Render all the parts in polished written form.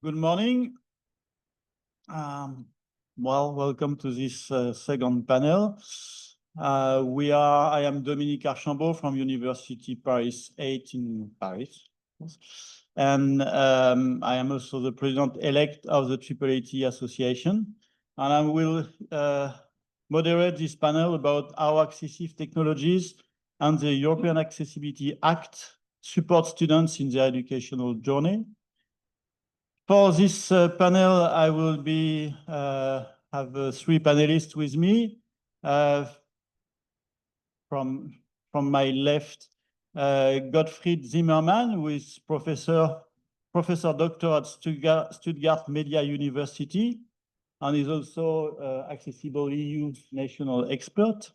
Good morning. Welcome to this second panel. I am Dominique Archambault from University Paris 8 in Paris. And I am also the president-elect of the AAAT Association. And I will moderate this panel about how accessible technologies and the European Accessibility Act support students in their educational journey. For this panel, I will have three panelists with me. From my left, Gottfried Zimmermann, who is professor doctor at Stuttgart Media University, and is also AccessibleEU national expert.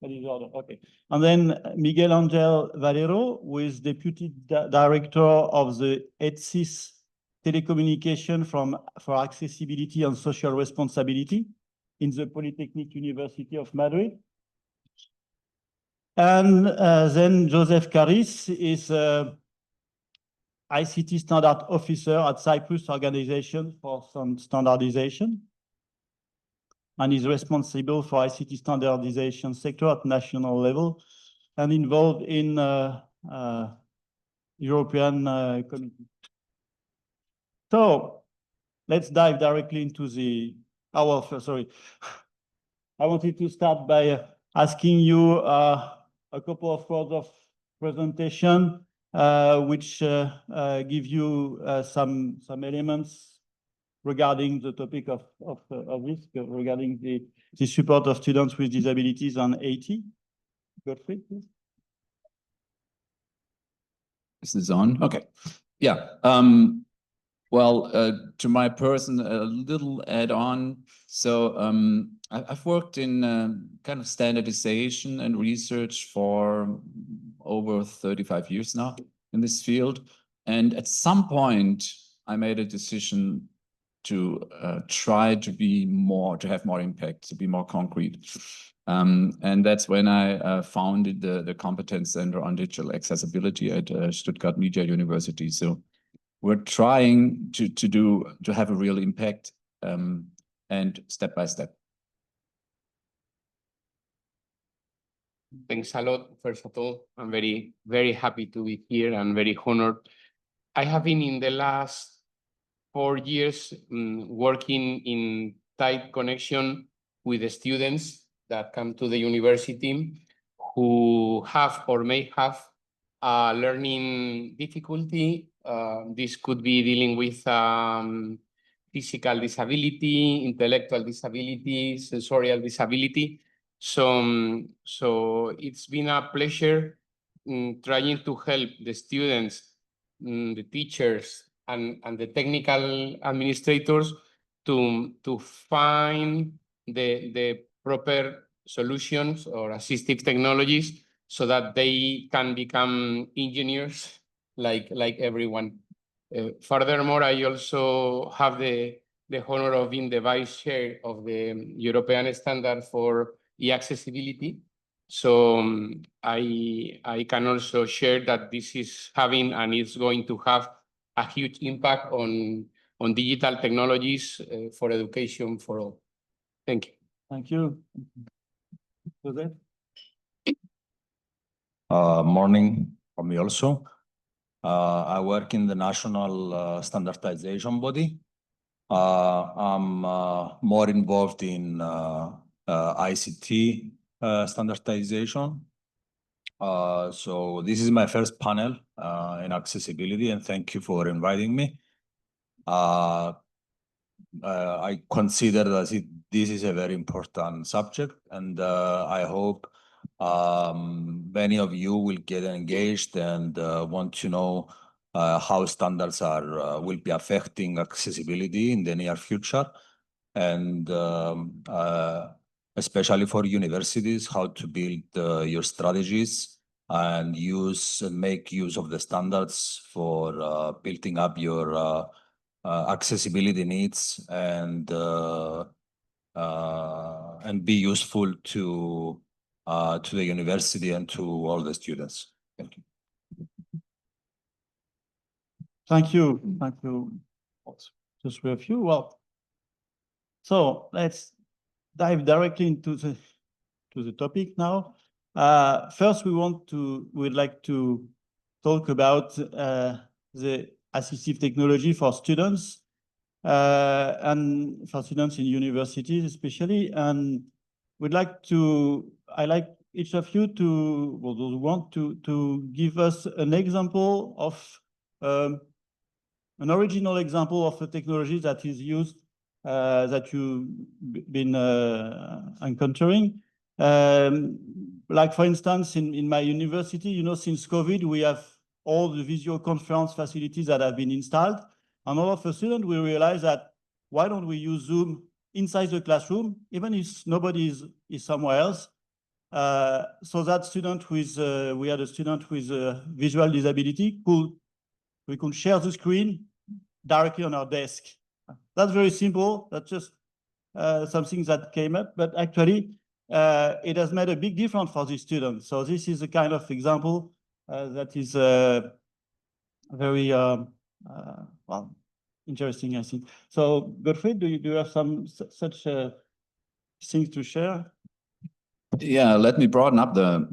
Okay. And then Miguel Angel Valero, who is Deputy Director of the ETSIS Telecommunication for Accessibility and Social Responsibility in the Polytechnic University of Madrid. And then Joseph Caris is ICT Standard Officer at Cyprus Organization for Standardization, and is responsible for ICT standardization sector at national level and involved in European committee. So let's dive directly into sorry. I wanted to start by asking you a couple of words of presentation, which give you some elements regarding the topic of risk, regarding the support of students with disabilities and AT. Gottfried, please. Is this on? Okay. Yeah. To my person, a little add-on. So I've worked in kind of standardization and research for over 35 years now in this field. And at some point, I made a decision to try to have more impact, to be more concrete. And that's when I founded the Competence Center on Digital Accessibility at Stuttgart Media University. So we're trying to have a real impact, and step by step. Thanks a lot. First of all, I'm very, very happy to be here and very honored. I have been in the last 4 years working in tight connection with the students that come to the university who have or may have a learning difficulty. This could be dealing with physical disability, intellectual disability, sensorial disability. So it's been a pleasure trying to help the students, the teachers, and the technical administrators to find the proper solutions or assistive technologies so that they can become engineers like everyone. Furthermore, I also have the honor of being the vice chair of the European Standard for e-accessibility. So I can also share that this is having and is going to have a huge impact on digital technologies for education for all. Thank you. Thank you. Joseph? Morning from me also. I work in the national standardization body. I'm more involved in ICT standardization. So this is my first panel in accessibility, and thank you for inviting me. I consider that this is a very important subject, and I hope many of you will get engaged and want to know how standards will be affecting accessibility in the near future, and especially for universities, how to build your strategies and make use of the standards for building up your accessibility needs and be useful to the university and to all the students. Thank you. Thank you. Thank you. Just a few. Well, so let's dive directly into the topic now. First, we'd like to talk about the assistive technology for students and for students in universities especially. And I'd like each of you to, well, those who want to give us an example of an original example of a technology that is used that you've been encountering. Like for instance, in my university, you know, since COVID, we have all the video conference facilities that have been installed. And all of a sudden, we realize that why don't we use Zoom inside the classroom, even if nobody is somewhere else? So that student with, we had a student with a visual disability we could share the screen directly on our desk. That's very simple. That's just something that came up, but actually it has made a big difference for the students. So this is a kind of example that is very well, interesting, I think. So Gottfried, do you have some such things to share? Yeah, let me broaden up the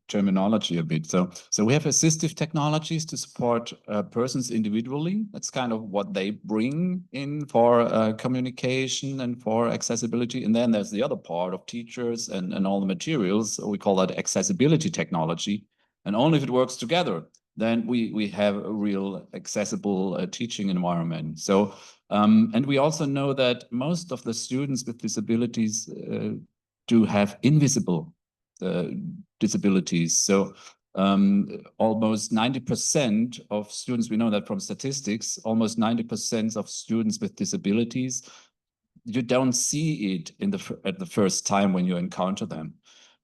terminology a bit. So we have assistive technologies to support persons individually. That's kind of what they bring in for communication and for accessibility. And then there's the other part of teachers and all the materials. We call that accessibility technology. And only if it works together, then we have a real accessible teaching environment. So and we also know that most of the students with disabilities do have invisible disabilities. So almost 90% of students, we know that from statistics, almost 90% of students with disabilities, you don't see it at the first time when you encounter them.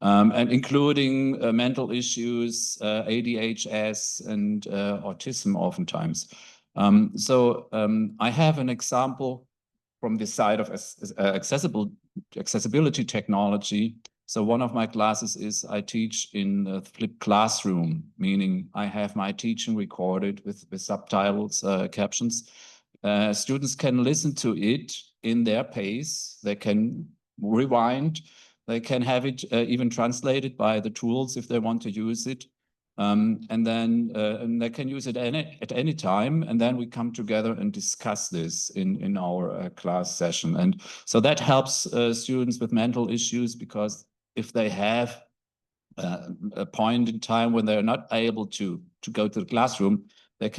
And including mental issues, ADHS, and autism oftentimes. So I have an example from the side of accessibility technology. So one of my classes is I teach in a flipped classroom, meaning I have my teaching recorded with subtitles, captions. Students can listen to it in their pace. They can rewind. They can have it even translated by the tools if they want to use it. And then and they can use it at any time. And then we come together and discuss this in our class session. And so that helps students with mental issues, because if they have a point in time when they're not able to go to the classroom, they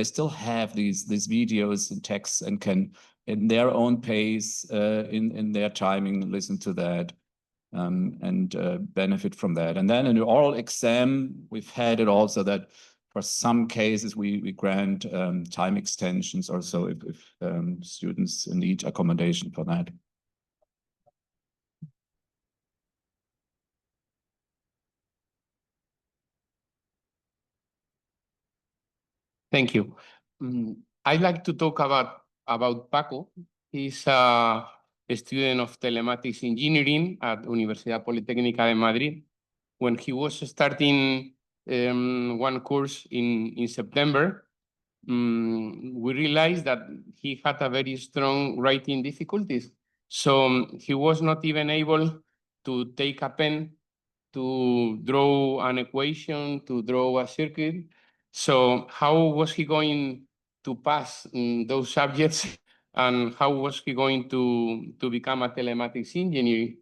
still have these videos and texts and can, in their own pace, in their timing, listen to that. And benefit from that. And then in the oral exam, we've had it also that for some cases we grant time extensions or so if students need accommodation for that. Thank you. I'd like to talk about Paco. He's a student of telematics engineering at Universidad Politécnica de Madrid. When he was starting one course in September, we realized that he had a very strong writing difficulties. So he was not even able to take a pen to draw an equation, to draw a circuit. So how was he going to pass those subjects, and how was he going to become a telematics engineer?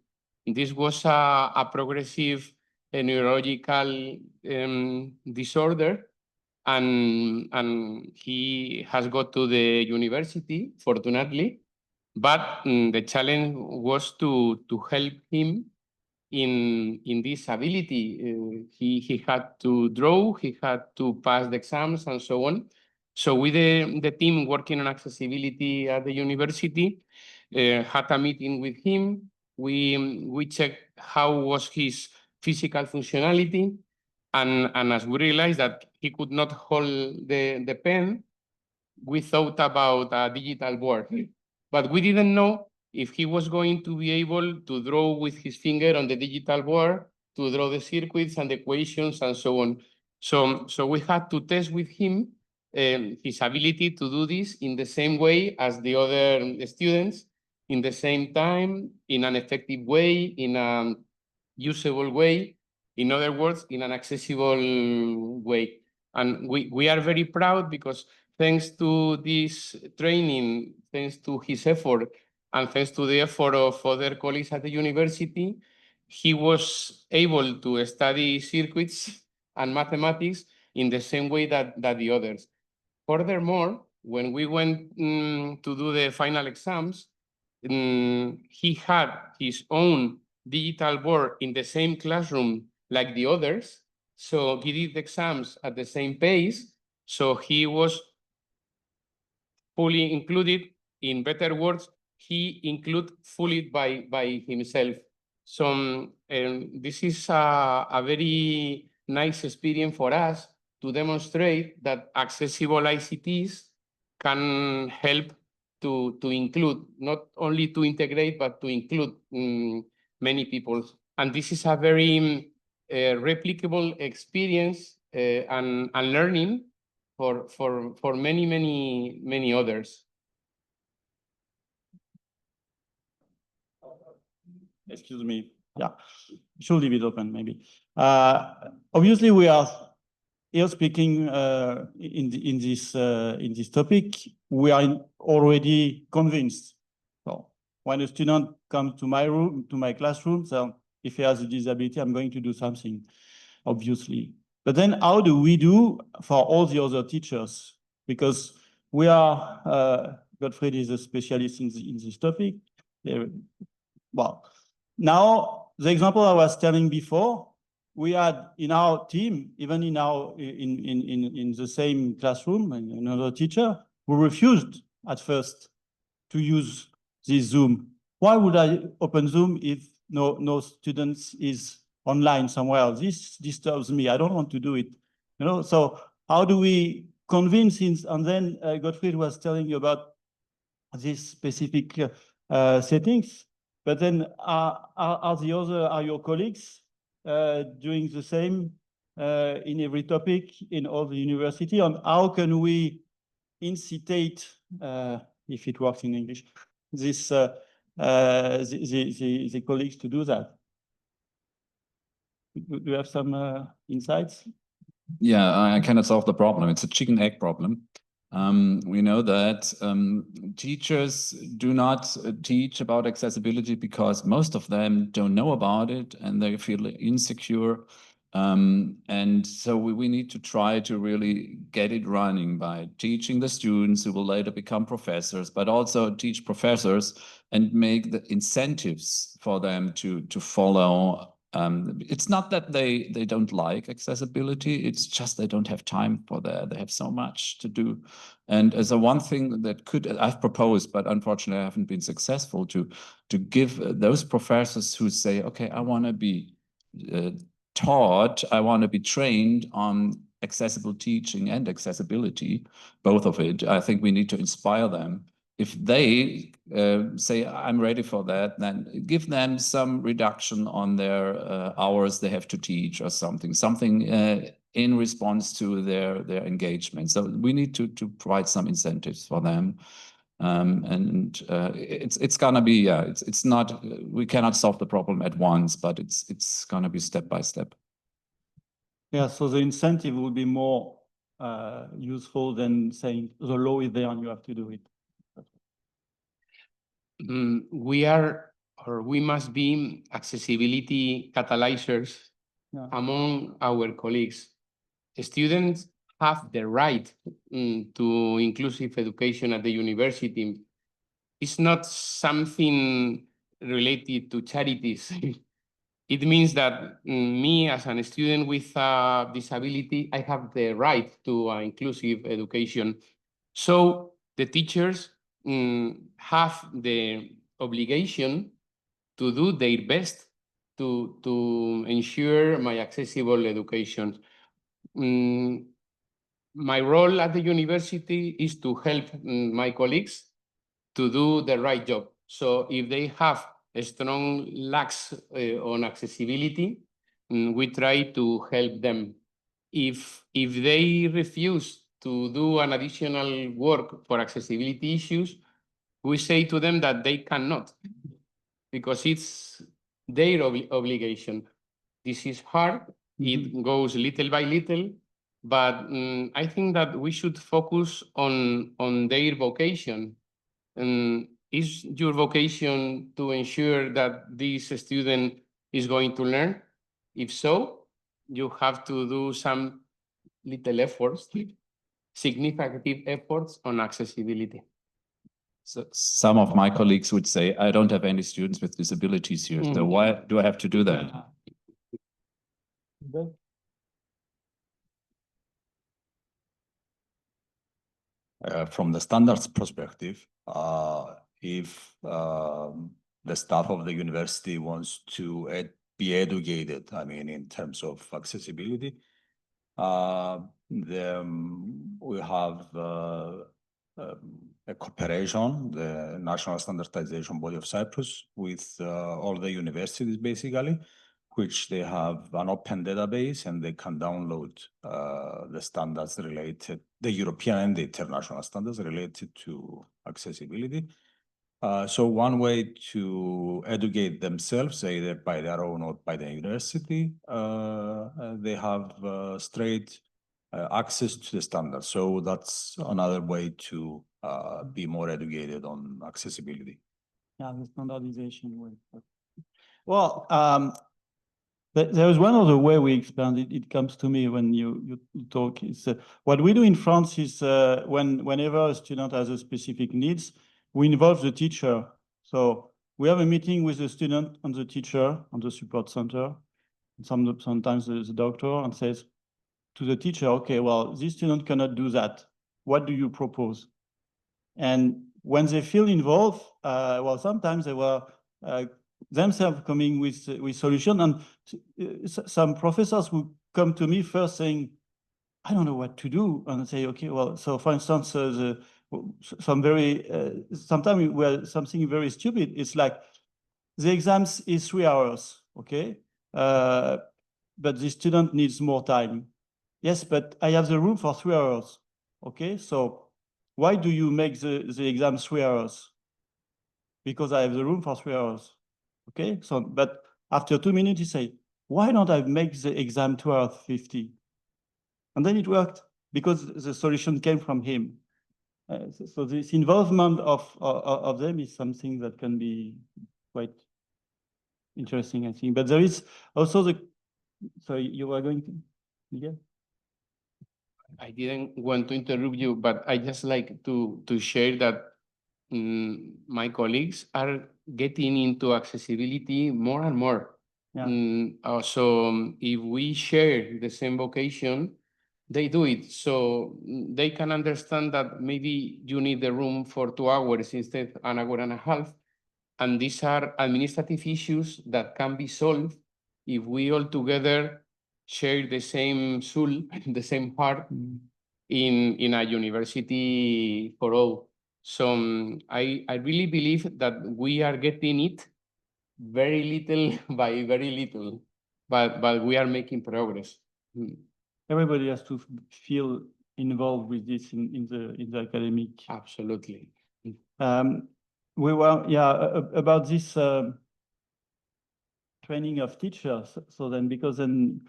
This was a progressive neurological disorder, and he has got to the university, fortunately, but the challenge was to help him in this ability. He had to draw, he had to pass the exams, and so on. So with the team working on accessibility at the university, had a meeting with him. We checked how was his physical functionality, and as we realized that he could not hold the pen, we thought about a digital board. But we didn't know if he was going to be able to draw with his finger on the digital board, to draw the circuits and the equations and so on. So we had to test with him his ability to do this in the same way as the other students, in the same time, in an effective way, in a usable way, in other words, in an accessible way. And we are very proud because thanks to this training, thanks to his effort, and thanks to the effort of other colleagues at the university, he was able to study circuits and mathematics in the same way that the others. Furthermore, when we went to do the final exams, he had his own digital board in the same classroom like the others. So he did the exams at the same pace. So he was fully included. In better words, he included fully by himself. So this is a very nice experience for us to demonstrate that accessible ICTs can help to include, not only to integrate, but to include many people. And this is a very replicable experience and learning for many others. Excuse me. Yeah, should leave it open maybe. Obviously, we are here speaking in this topic. We are already convinced. So when a student comes to my room, to my classroom, so if he has a disability, I'm going to do something, obviously. But then how do we do for all the other teachers? Because we are, Gottfried is a specialist in this topic. Well, now the example I was telling before, we had in our team, even in the same classroom, another teacher who refused at first to use this Zoom. Why would I open Zoom if no students is online somewhere else? This disturbs me. I don't want to do it. You know, so how do we convince him? And then Gottfried was telling you about these specific settings. But then are your colleagues doing the same in every topic in all the university? And how can we incitate, if it works in English, this the colleagues to do that? Do you have some insights? Yeah, I cannot solve the problem. It's a chicken egg problem. We know that teachers do not teach about accessibility because most of them don't know about it and they feel insecure. And so we need to try to really get it running by teaching the students who will later become professors, but also teach professors and make the incentives for them to follow. It's not that they don't like accessibility, it's just they don't have time for that. They have so much to do. And as a one thing that I've proposed, but unfortunately I haven't been successful, to give those professors who say, okay, I want to be taught, I want to be trained on accessible teaching and accessibility, both of it. I think we need to inspire them. If they say, I'm ready for that, then give them some reduction on their hours they have to teach or something in response to their engagement. So we need to provide some incentives for them. It's gonna be, yeah, it's not, we cannot solve the problem at once, but it's gonna be step by step. Yeah, so the incentive will be more useful than saying the law is there and you have to do it. We must be accessibility catalyzers among our colleagues. Students have the right to inclusive education at the university. It's not something related to charities. It means that me as a student with a disability, I have the right to inclusive education. So the teachers have the obligation to do their best to ensure my accessible education. My role at the university is to help my colleagues to do the right job. So if they have a strong lacks on accessibility, we try to help them. If they refuse to do an additional work for accessibility issues, we say to them that they cannot, because it's their obligation. This is hard. It goes little by little, but I think that we should focus on their vocation. Is your vocation to ensure that this student is going to learn? If so, you have to do some little efforts, significant efforts on accessibility. So some of my colleagues would say, I don't have any students with disabilities here, so why do I have to do that? From the standards perspective, if the staff of the university wants to be educated, I mean, in terms of accessibility, then we have a cooperation, the National Standardization Body of Cyprus, with all the universities, basically, which they have an open database and they can download the standards related, the European and the international standards related to accessibility. So one way to educate themselves, either by their own or by the university, they have straight access to the standards. So that's another way to be more educated on accessibility. Yeah, the standardization way. Well, there is one other way we expand it. It comes to me when you talk. It's what we do in France is whenever a student has a specific needs, we involve the teacher. So we have a meeting with the student and the teacher on the support center. Sometimes the doctor, and says to the teacher, okay, well, this student cannot do that. What do you propose? And when they feel involved, well, sometimes they were themselves coming with solution. And some professors will come to me first saying, I don't know what to do. And I say, okay, well, so for instance, sometimes where something very stupid, it's like the exams is 3 hours, okay? But the student needs more time. Yes, but I have the room for 3 hours, okay? So why do you make the exam 3 hours? Because I have the room for 3 hours, okay? So, but after 2 minutes, you say, why don't I make the exam 2 hours 50? And then it worked because the solution came from him. So this involvement of them is something that can be quite interesting, I think. But there is also sorry, you were going to, Miguel? I didn't want to interrupt you, but I just like to share that my colleagues are getting into accessibility more and more. Yeah. So if we share the same vocation, they do it. So they can understand that maybe you need the room for 2 hours instead of 1 hour and a half. And these are administrative issues that can be solved if we all together share the same soul, the same heart in a university for all. So I really believe that we are getting it very little by very little, but we are making progress. Everybody has to feel involved with this in the academic. Absolutely. We were, about this training of teachers. So then, because then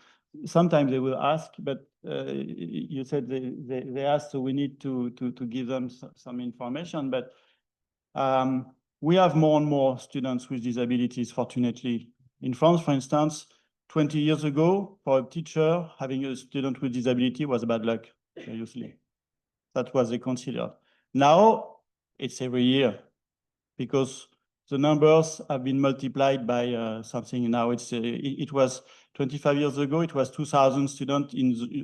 sometimes they will ask, but you said they asked, so we need to give them some information. But we have more and more students with disabilities, fortunately. In France, for instance, 20 years ago, for a teacher, having a student with disability was bad luck, seriously. That was considered. Now, it's every year, because the numbers have been multiplied by something. Now it was 25 years ago, it was 2,000 students,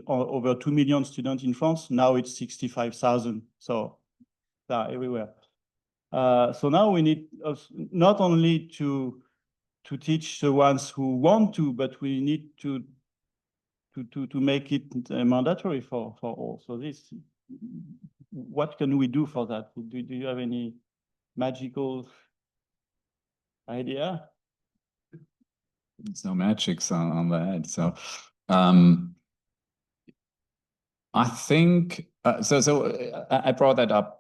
over 2 million students in France. Now it's 65,000, so they're everywhere. So now we need not only to teach the ones who want to, but we need to make it mandatory for all. So what can we do for that? Do you have any magical idea? There's no magics on that. So I think I brought that up.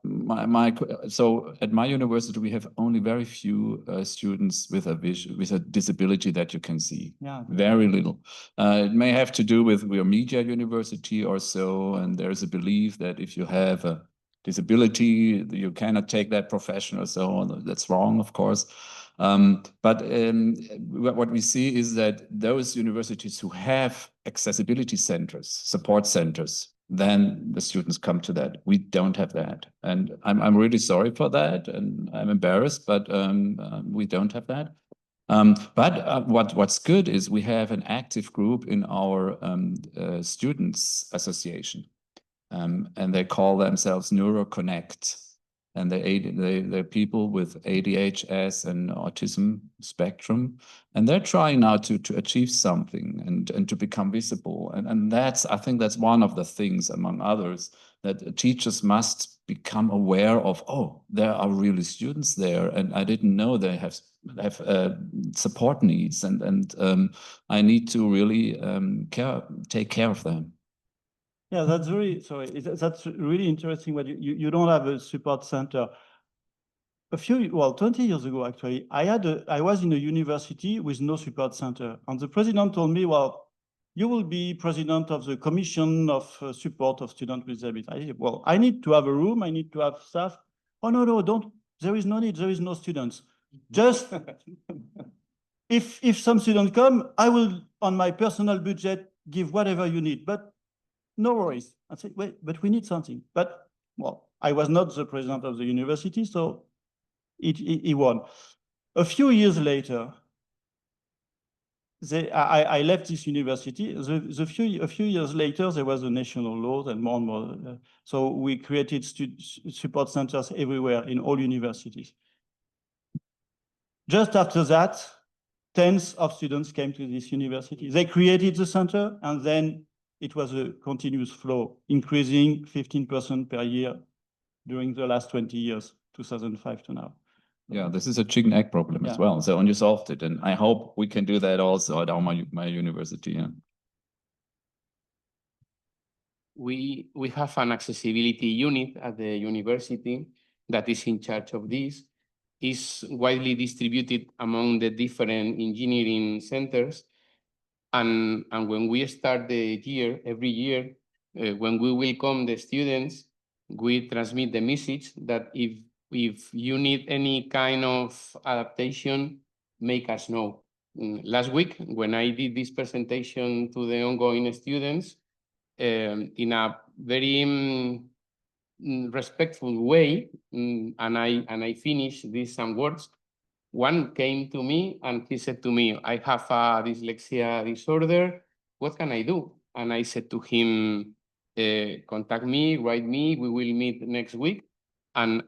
So at my university, we have only very few students with a disability that you can see. Yeah. Very little. It may have to do with we're a media university or so, and there's a belief that if you have a disability, you cannot take that profession or so on. That's wrong, of course. But what we see is that those universities who have accessibility centers, support centers, then the students come to that. We don't have that. And I'm really sorry for that. And I'm embarrassed, but we don't have that. But what's good is we have an active group in our students association. And they call themselves NeuroConnect. And they're people with ADHS and autism spectrum. And they're trying now to achieve something and to become visible. And I think that's one of the things, among others, that teachers must become aware of, oh, there are really students there. And I didn't know they have support needs. And I need to really take care of them. Yeah, that's really interesting. What you don't have a support center. 20 years ago, actually, I was in a university with no support center, and the president told me, "Well, you will be president of the commission of support of students with disabilities." I said, "Well, I need to have a room. I need to have staff." "Oh no, don't. There is no need. There is no students. Just if some students come, I will, on my personal budget, give whatever you need. But no worries." I said, "Wait, but we need something." But, well, I was not the president of the university, so he won. A few years later, I left this university. A few years later, there was a national law and more. So we created support centers everywhere in all universities. Just after that, tens of students came to this university. They created the center, and then it was a continuous flow, increasing 15% per year during the last 20 years, 2005 to now. Yeah, this is a chicken egg problem as well. So, and you solved it, and I hope we can do that also at my university. Yeah. We have an accessibility unit at the university that is in charge of this. It's widely distributed among the different engineering centers. And when we start the year, every year, when we welcome the students, we transmit the message that if you need any kind of adaptation, make us know. Last week, when I did this presentation to the ongoing students, in a very respectful way, and I finished these some words, one came to me and he said to me, "I have a dyslexia disorder. What can I do?" And I said to him, "Contact me, write me. We will meet next week, and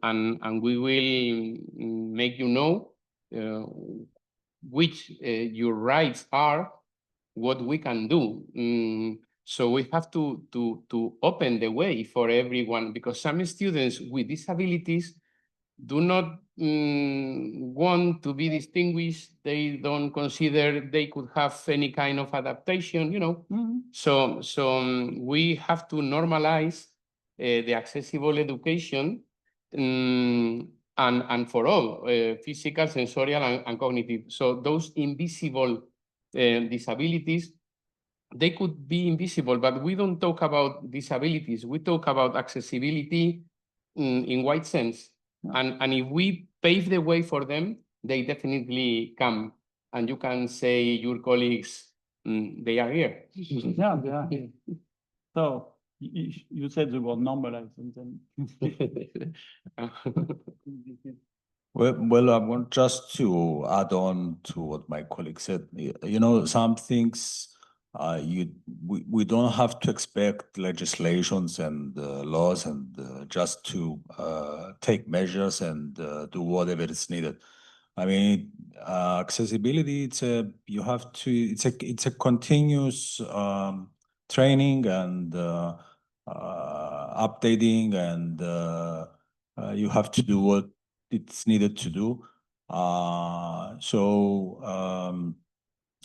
we will make you know which your rights are, what we can do." So we have to open the way for everyone, because some students with disabilities do not want to be distinguished. They don't consider they could have any kind of adaptation, you know. So we have to normalize the accessible education, and for all, physical, sensorial, and cognitive. So those invisible disabilities, they could be invisible, but we don't talk about disabilities. We talk about accessibility in wide sense. And if we pave the way for them, they definitely come. And you can say your colleagues, they are here. Yeah, they are here. So you said the word normalize, and then Well, I want just to add on to what my colleague said. You know, some things we don't have to expect legislations and laws and just to take measures and do whatever is needed. I mean, accessibility, it's a continuous training and updating, and you have to do what it's needed to do.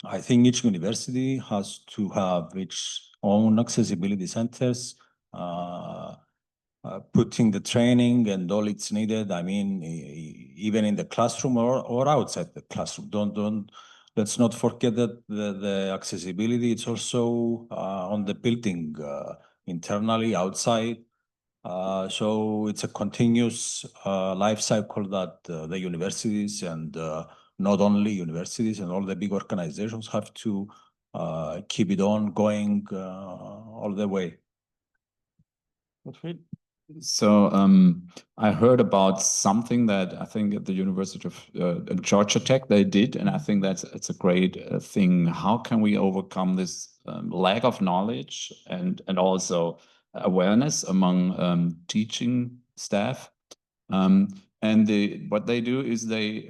I think each university has to have its own accessibility centers. putting the training and all it's needed. I mean, even in the classroom or outside the classroom. Let's not forget that the accessibility, it's also on the building, internally, outside. So it's a continuous life cycle that the universities and not only universities and all the big organizations have to keep it on going all the way. So I heard about something that I think at the University of Georgia Tech they did, and I think it's a great thing. How can we overcome this lack of knowledge and also awareness among teaching staff? And what they do is they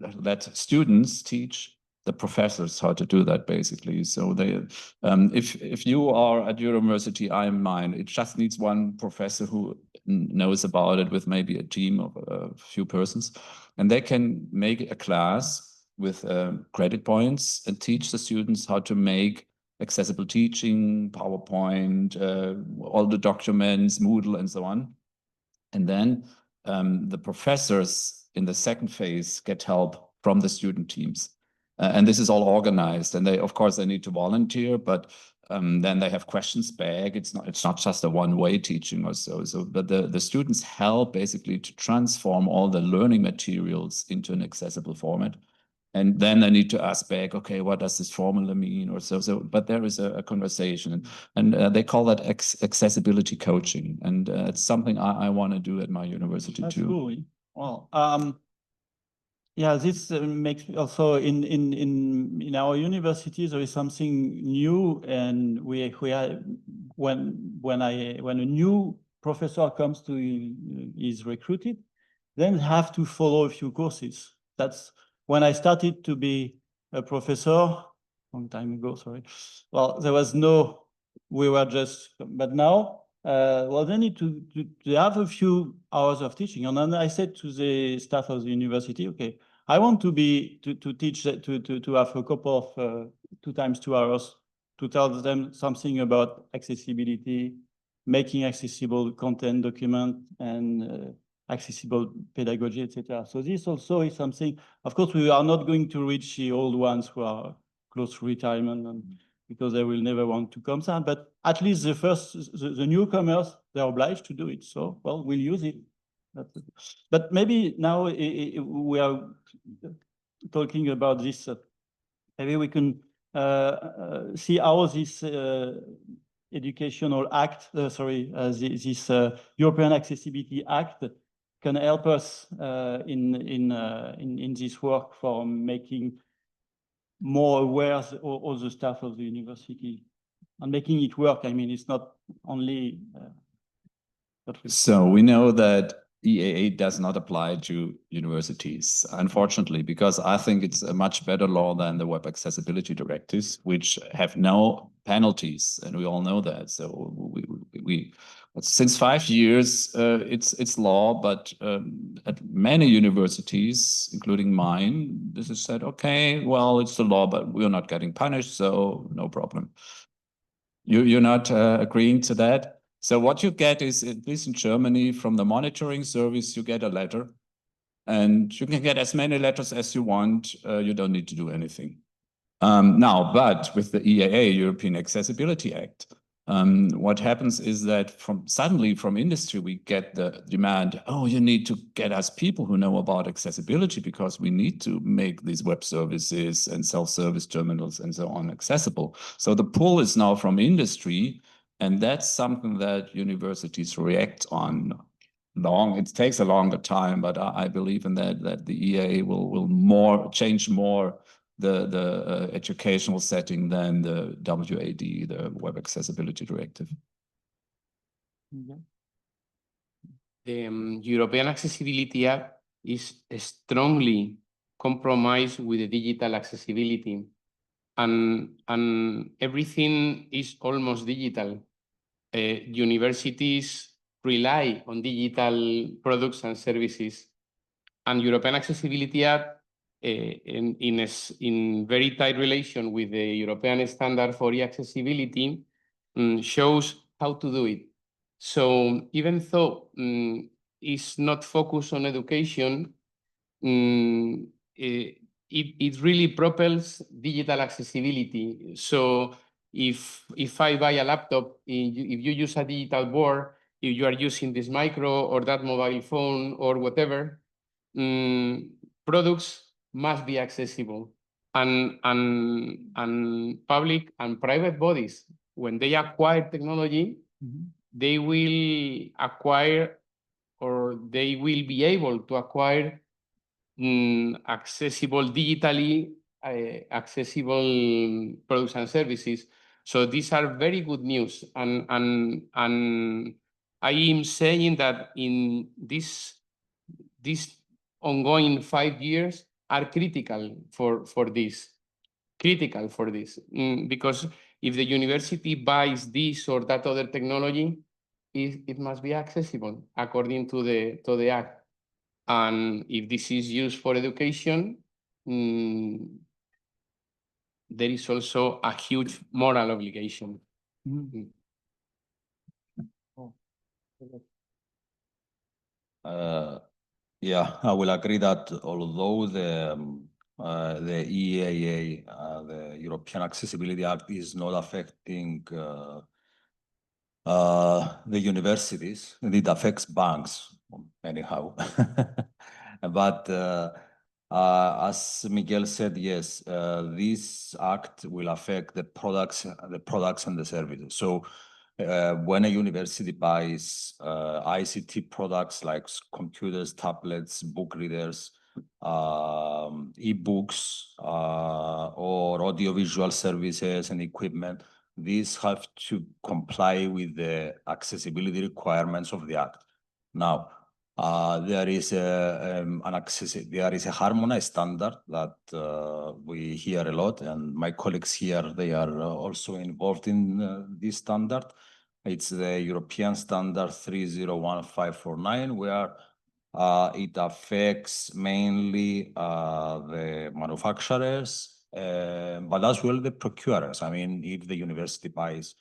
let students teach the professors how to do that, basically. So they, if you are at your university, I am mine, it just needs one professor who knows about it with maybe a team of a few persons, and they can make a class with credit points and teach the students how to make accessible teaching, PowerPoint, all the documents, Moodle, and so on. And then the professors in the second phase get help from the student teams. And this is all organized, and of course they need to volunteer, but then they have questions back. It's not just a one-way teaching or so. But the students help basically to transform all the learning materials into an accessible format. And then I need to ask back, okay, what does this formula mean or so? But there is a conversation, and they call that accessibility coaching, and it's something I want to do at my university too. Cool. Well, yeah, this makes also in our universities there is something new, and we are when a new professor comes to is recruited, then have to follow a few courses. That's when I started to be a professor, long time ago, sorry. Well, there was no, we were just, but now, well, they need to have a few hours of teaching. And then I said to the staff of the university, okay, I want to teach, to have a couple of 2 times 2 hours to tell them something about accessibility, making accessible content, document, and accessible pedagogy, etc. So this also is something, of course, we are not going to reach the old ones who are close to retirement, and because they will never want to come down, but at least the newcomers, they're obliged to do it. So, well, we'll use it. But maybe now we are talking about this, maybe we can see how this educational act, this European Accessibility Act can help us in this work for making more aware all the staff of the university and making it work. I mean, it's not only. So we know that EAA does not apply to universities, unfortunately, because I think it's a much better law than the Web Accessibility Directives, which have no penalties, and we all know that. So we since 5 years, it's law, but at many universities, including mine, this is said, okay, well, it's the law, but we're not getting punished, so no problem. You're not agreeing to that? So what you get is, at least in Germany, from the monitoring service, you get a letter, and you can get as many letters as you want. You don't need to do anything. Now, but with the EAA, European Accessibility Act, what happens is that suddenly from industry, we get the demand, oh, you need to get us people who know about accessibility, because we need to make these web services and self-service terminals and so on accessible. So the pull is now from industry, and that's something that universities react on. It takes a longer time, but I believe in that the EAA will change more the educational setting than the WAD, the Web Accessibility Directive. The European Accessibility Act is strongly compromised with the digital accessibility, and everything is almost digital. Universities rely on digital products and services, and European Accessibility Act, in very tight relation with the European standard for e-accessibility, shows how to do it. So even though it's not focused on education, it really propels digital accessibility. So if I buy a laptop, if you use a digital board, if you are using this micro or that mobile phone or whatever, products must be accessible. And public and private bodies, when they acquire technology, they will acquire, or they will be able to acquire accessible digitally, accessible products and services. So these are very good news. And I am saying that in this ongoing 5 years are critical for this. Because if the university buys this or that other technology, it must be accessible according to the act. And if this is used for education, there is also a huge moral obligation. Yeah, I will agree that although the EAA, the European Accessibility Act, is not affecting the universities, it affects banks anyhow. But as Miguel said, yes, this act will affect the products and the services. So when a university buys ICT products like computers, tablets, book readers, e-books, or audiovisual services and equipment, these have to comply with the accessibility requirements of the act. Now, there is a harmonized standard that we hear a lot, and my colleagues here, they are also involved in this standard. It's the European standard 301549, where it affects mainly the manufacturers, but as well the procurers. I mean, if the university buys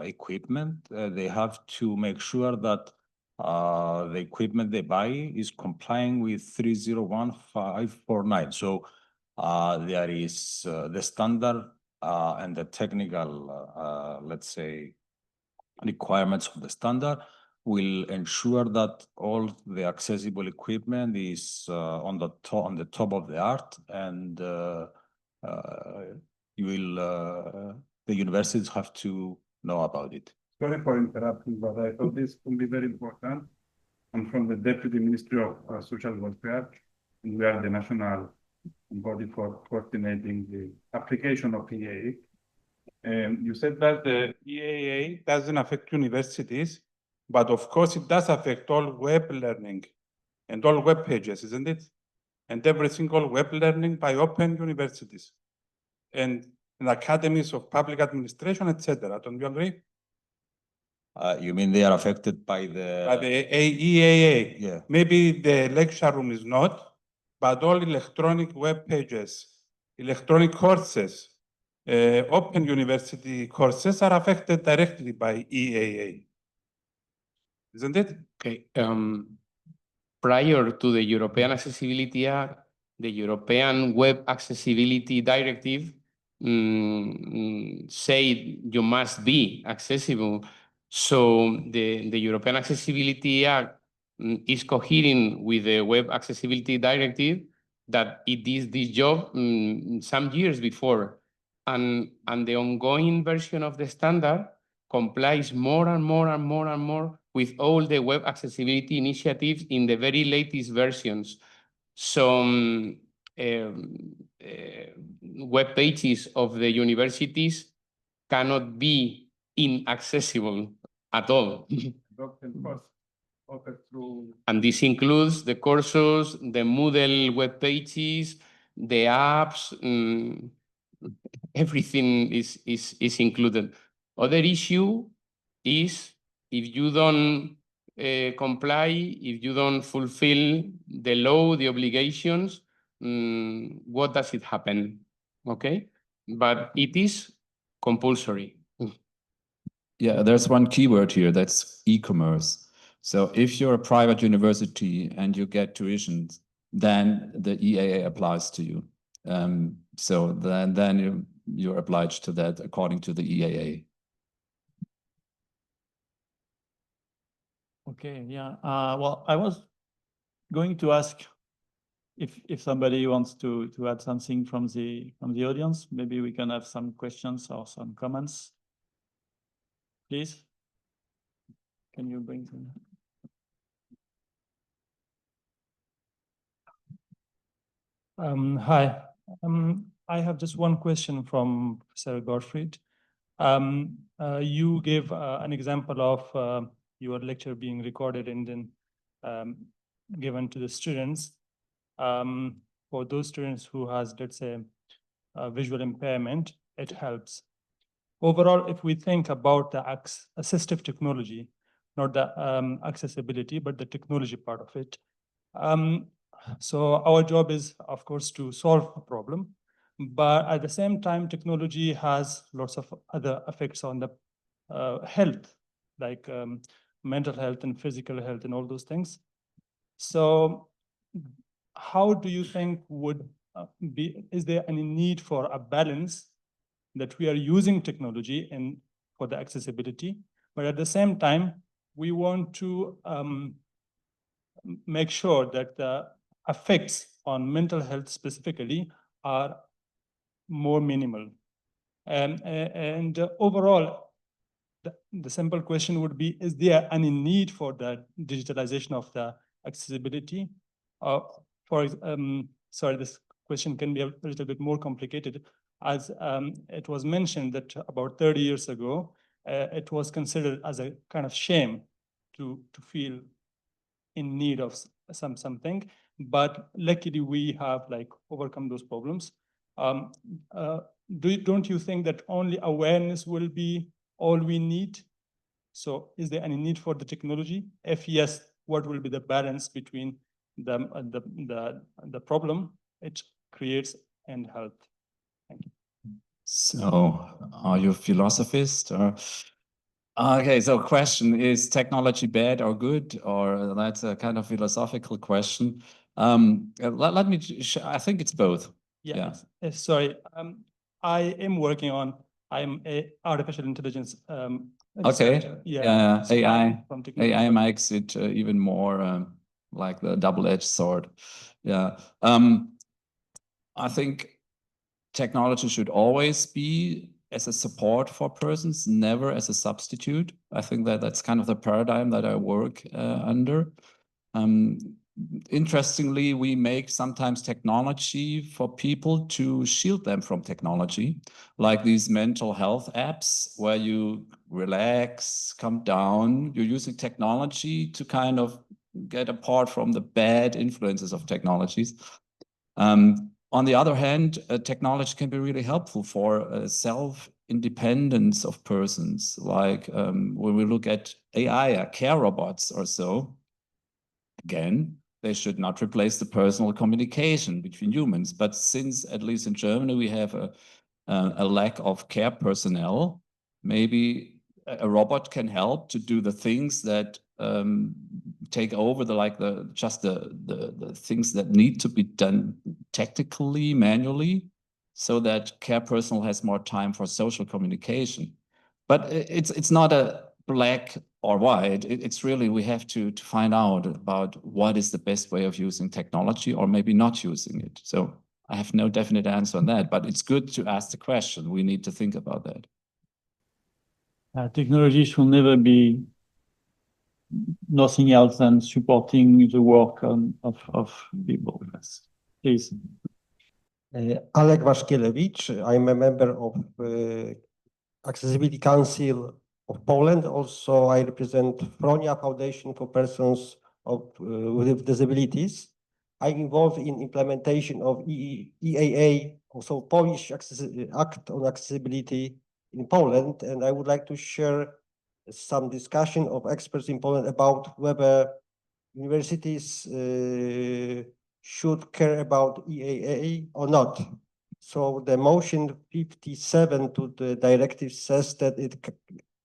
equipment, they have to make sure that the equipment they buy is complying with 301549. So there is the standard and the technical, let's say, requirements of the standard will ensure that all the accessible equipment is on the top of the art, and the universities have to know about it. Sorry for interrupting, but I thought this would be very important. I'm from the Deputy Ministry of Social Welfare, and we are the national body for coordinating the application of EAA. You said that the EAA doesn't affect universities, but of course it does affect all web learning and all web pages, isn't it? And every single web learning by open universities and academies of public administration, etc. Don't you agree? You mean they are affected by the EAA? Yeah. Maybe the lecture room is not, but all electronic web pages, electronic courses, open university courses are affected directly by EAA. Isn't it? Okay. Prior to the European Accessibility Act, the European Web Accessibility Directive said you must be accessible. So the European Accessibility Act is coherent with the Web Accessibility Directive, that it did this job some years before. And the ongoing version of the standard complies more and more and more and more with all the web accessibility initiatives in the very latest versions. Some web pages of the universities cannot be inaccessible at all. And this includes the courses, the Moodle web pages, the apps, everything is included. Other issue is if you don't comply, if you don't fulfill the law, the obligations, what does it happen? Okay, but it is compulsory. Yeah, there's one keyword here, that's e-commerce. So if you're a private university and you get tuitions, then the EAA applies to you. So then you're obliged to that according to the EAA. Okay, yeah. Well, I was going to ask if somebody wants to add something from the audience. Maybe we can have some questions or some comments. Please. Can you bring them? Hi. I have just one question from Professor Gottfried. You gave an example of your lecture being recorded and then given to the students. For those students who has, let's say, a visual impairment, it helps. Overall, if we think about the assistive technology, not the accessibility, but the technology part of it, so our job is, of course, to solve a problem, but at the same time, technology has lots of other effects on the health, like mental health and physical health and all those things. So how do you think is there any need for a balance that we are using technology and for the accessibility, but at the same time, we want to make sure that the effects on mental health specifically are more minimal. And overall, the simple question would be, is there any need for the digitalization of the accessibility? Sorry, this question can be a little bit more complicated. As it was mentioned that about 30 years ago, it was considered as a kind of shame to feel in need of something, but luckily we have like overcome those problems. Don't you think that only awareness will be all we need? So is there any need for the technology? If yes, what will be the balance between the problem it creates and health? Thank you. So are you a philosophist or? Okay, so question, is technology bad or good? Or that's a kind of philosophical question. Let me, I think it's both. Yeah. Sorry, I am working on, I'm a artificial intelligence. Okay, yeah, so AI makes it even more like the double-edged sword. Yeah, I think technology should always be as a support for persons, never as a substitute. I think that that's kind of the paradigm that I work under. Interestingly, we make sometimes technology for people to shield them from technology, like these mental health apps where you relax, come down. You're using technology to kind of get apart from the bad influences of technologies. On the other hand, technology can be really helpful for self-independence of persons. Like when we look at AI, care robots or so, again, they should not replace the personal communication between humans. But since, at least in Germany, we have a lack of care personnel, maybe a robot can help to do the things that take over the things that need to be done technically, manually, so that care personnel has more time for social communication. But it's not a black or white. It's really, we have to find out about what is the best way of using technology or maybe not using it. So I have no definite answer on that, but it's good to ask the question. We need to think about that. Technology should never be nothing else than supporting the work of people. Please. Alek Waszkielewicz. I'm a member of Accessibility Council of Poland. Also, I represent Fronia Foundation for Persons with Disabilities. I'm involved in implementation of EAA, also Polish Act on Accessibility in Poland, and I would like to share some discussion of experts in Poland about whether universities should care about EAA or not. So the motion 57 to the directive says that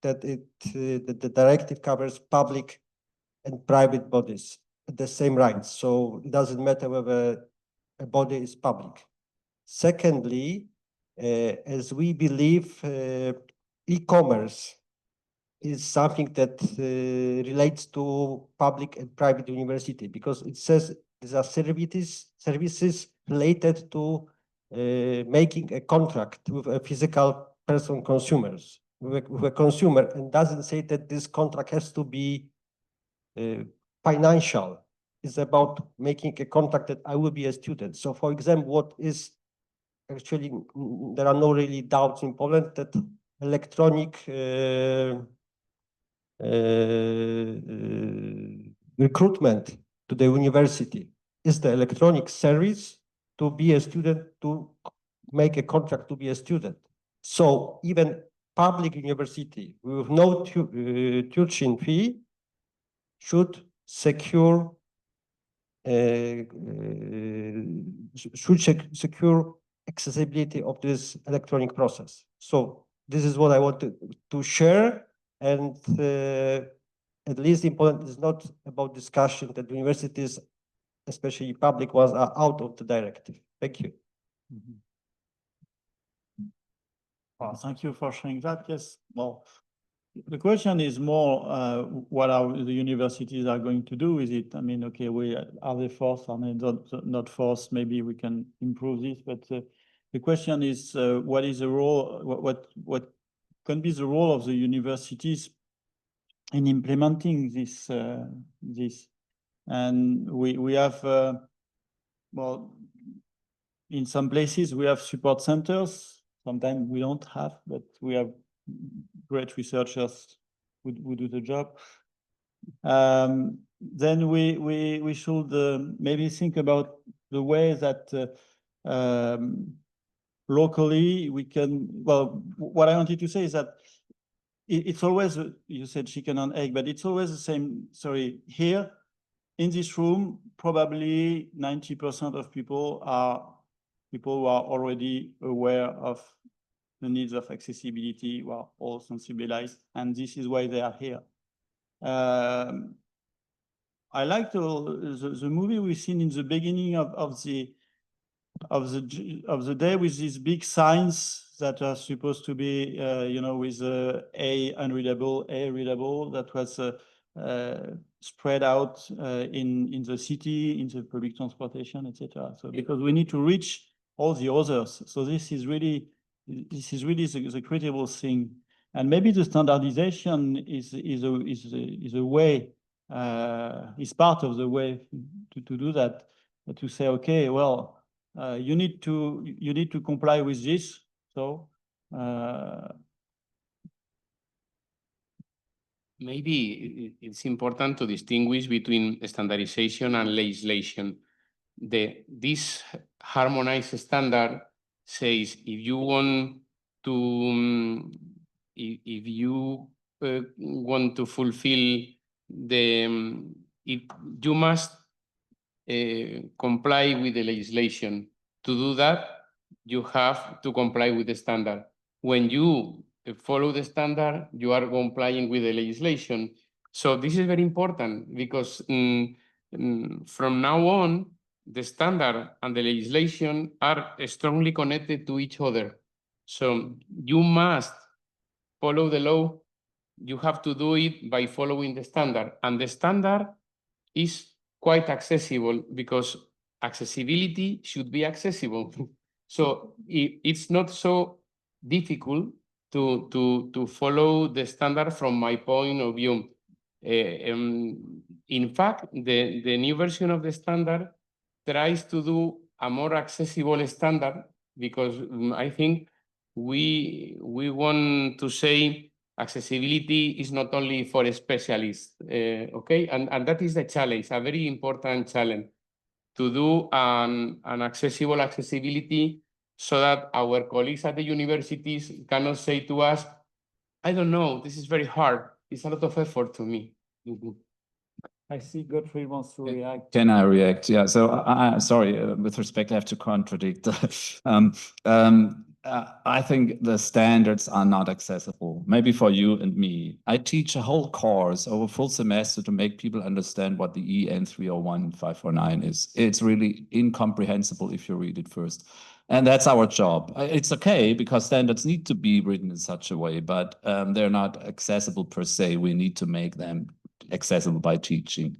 that that the directive covers public and private bodies at the same rights. So it doesn't matter whether a body is public. Secondly, as we believe e-commerce is something that relates to public and private university, because it says these are services related to making a contract with a physical person consumers, with a consumer, and doesn't say that this contract has to be financial. It's about making a contract that I will be a student. So for example, what is actually, there are no really doubts in Poland that electronic recruitment to the university is the electronic service to be a student, to make a contract to be a student. So even public university with no tuition fee should secure secure accessibility of this electronic process. So this is what I wanted to share, and at least in Poland, it's not about discussion that universities, especially public ones, are out of the directive. Thank you. Well, thank you for sharing that. Yes, well, the question is more what are the universities are going to do with it? I mean, okay, are they forced? Are they not forced? Maybe we can improve this, but the question is, what is the role? What can be the role of the universities in implementing this? And we have, well, in some places we have support centers. Sometimes we don't have, but we have great researchers who do the job. Then we should maybe think about the way that locally we can, well, what I wanted to say is that it's always, you said chicken and egg, but it's always the same story. Here in this room, probably 90% of people are people who are already aware of the needs of accessibility, who are all sensibilized, and this is why they are here. I like the movie we've seen in the beginning of the day with these big signs that are supposed to be, you know, with A unreadable, A readable, that was spread out in the city, in the public transportation, etc. So because we need to reach all the others, so this is really the critical thing, and maybe the standardization is a way, is part of the way to do that. To say, okay, well, you need to comply with this. So maybe it's important to distinguish between standardization and legislation. This harmonized standard says if you want to if you want to fulfill the you must comply with the legislation. To do that, you have to comply with the standard. When you follow the standard, you are complying with the legislation. So this is very important because from now on, the standard and the legislation are strongly connected to each other. So you must follow the law. You have to do it by following the standard. And the standard is quite accessible because accessibility should be accessible. So it's not so difficult to follow the standard from my point of view. In fact, the new version of the standard tries to do a more accessible standard because I think we want to say accessibility is not only for specialists, okay? And that is the challenge, a very important challenge, to do an accessible accessibility so that our colleagues at the universities cannot say to us, I don't know, this is very hard. It's a lot of effort to me. I see Gottfried wants to react. Can I react? Yeah, so sorry, with respect, I have to contradict. I think the standards are not accessible, maybe for you and me. I teach a whole course over a full semester to make people understand what the EN 301-549 is. It's really incomprehensible if you read it first. And that's our job. It's okay because standards need to be written in such a way, but they're not accessible per se. We need to make them accessible by teaching.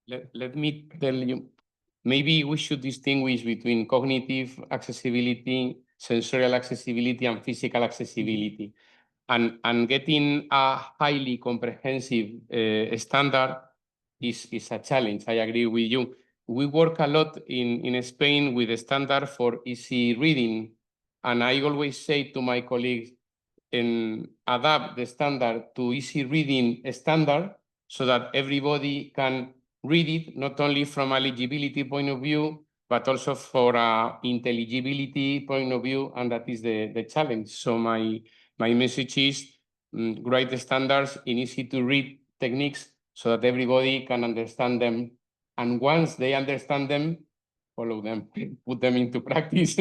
Let me tell you, maybe we should distinguish between cognitive accessibility, sensorial accessibility, and physical accessibility. And getting a highly comprehensive standard is a challenge. I agree with you. We work a lot in Spain with a standard for easy reading. And I always say to my colleagues, adapt the standard to easy reading standard so that everybody can read it, not only from a legibility point of view, but also for a intelligibility point of view, and that is the challenge. So my message is write the standards in easy to read techniques so that everybody can understand them. And once they understand them, follow them, put them into practice.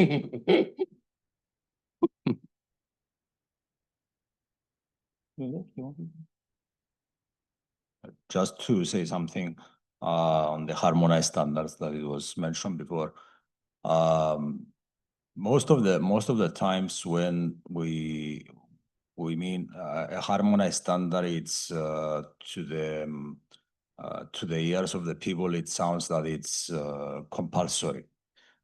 Just to say something on the harmonized standards that it was mentioned before. Most of the times when we mean a harmonized standard, it's to the ears of the people, it sounds that it's compulsory.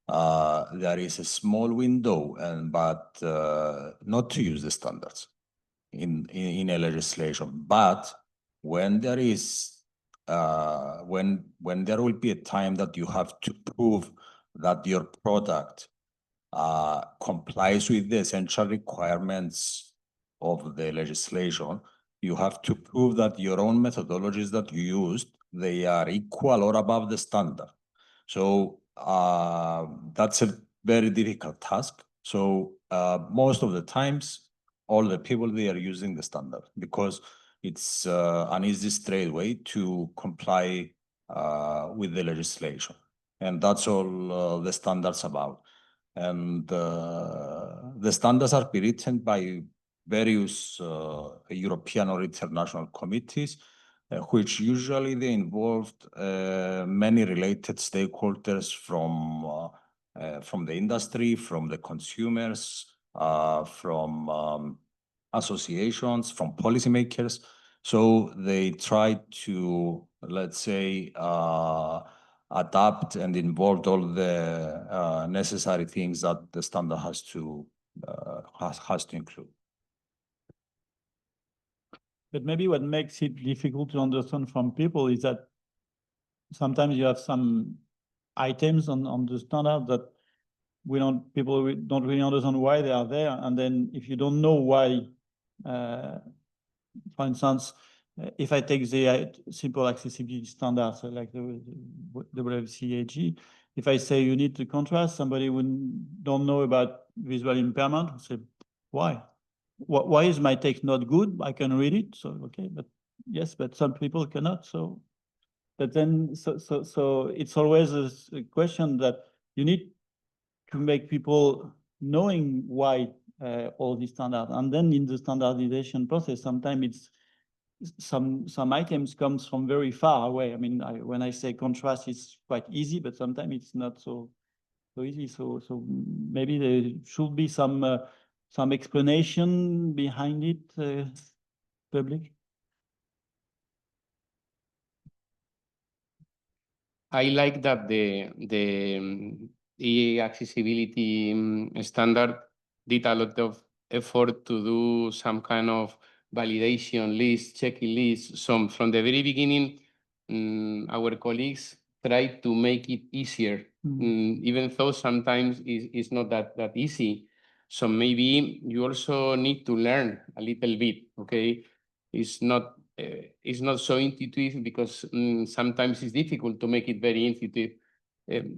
There is a small window, but not to use the standards in a legislation. But when there is when there will be a time that you have to prove that your product complies with the essential requirements of the legislation, you have to prove that your own methodologies that you used, they are equal or above the standard. So that's a very difficult task. So most of the times, all the people, they are using the standard because it's an easy, straight way to comply with the legislation. And that's all the standards about. And the standards are written by various European or international committees, which usually they involved many related stakeholders from the industry, from the consumers, from associations, from policymakers. So they try to, let's say, adapt and involve all the necessary things that the standard has to include. But maybe what makes it difficult to understand from people is that sometimes you have some items on the standard that people don't really understand why they are there. And then if you don't know why, for instance, if I take the simple accessibility standards like the WCAG, if I say you need to contrast, somebody don't know about visual impairment, will say, why? Why is my text not good? I can read it, so okay, but yes, but some people cannot. So, but then so it's always a question that you need to make people knowing why all these standards, and then in the standardization process, sometimes it's some items comes from very far away. I mean, when I say contrast, it's quite easy, but sometimes it's not so easy. So maybe there should be some explanation behind it, public. I like that the EA accessibility standard did a lot of effort to do some kind of validation list, checking list. So from the very beginning, our colleagues tried to make it easier, even though sometimes it's not that easy. So maybe you also need to learn a little bit, okay? It's not so intuitive because sometimes it's difficult to make it very intuitive.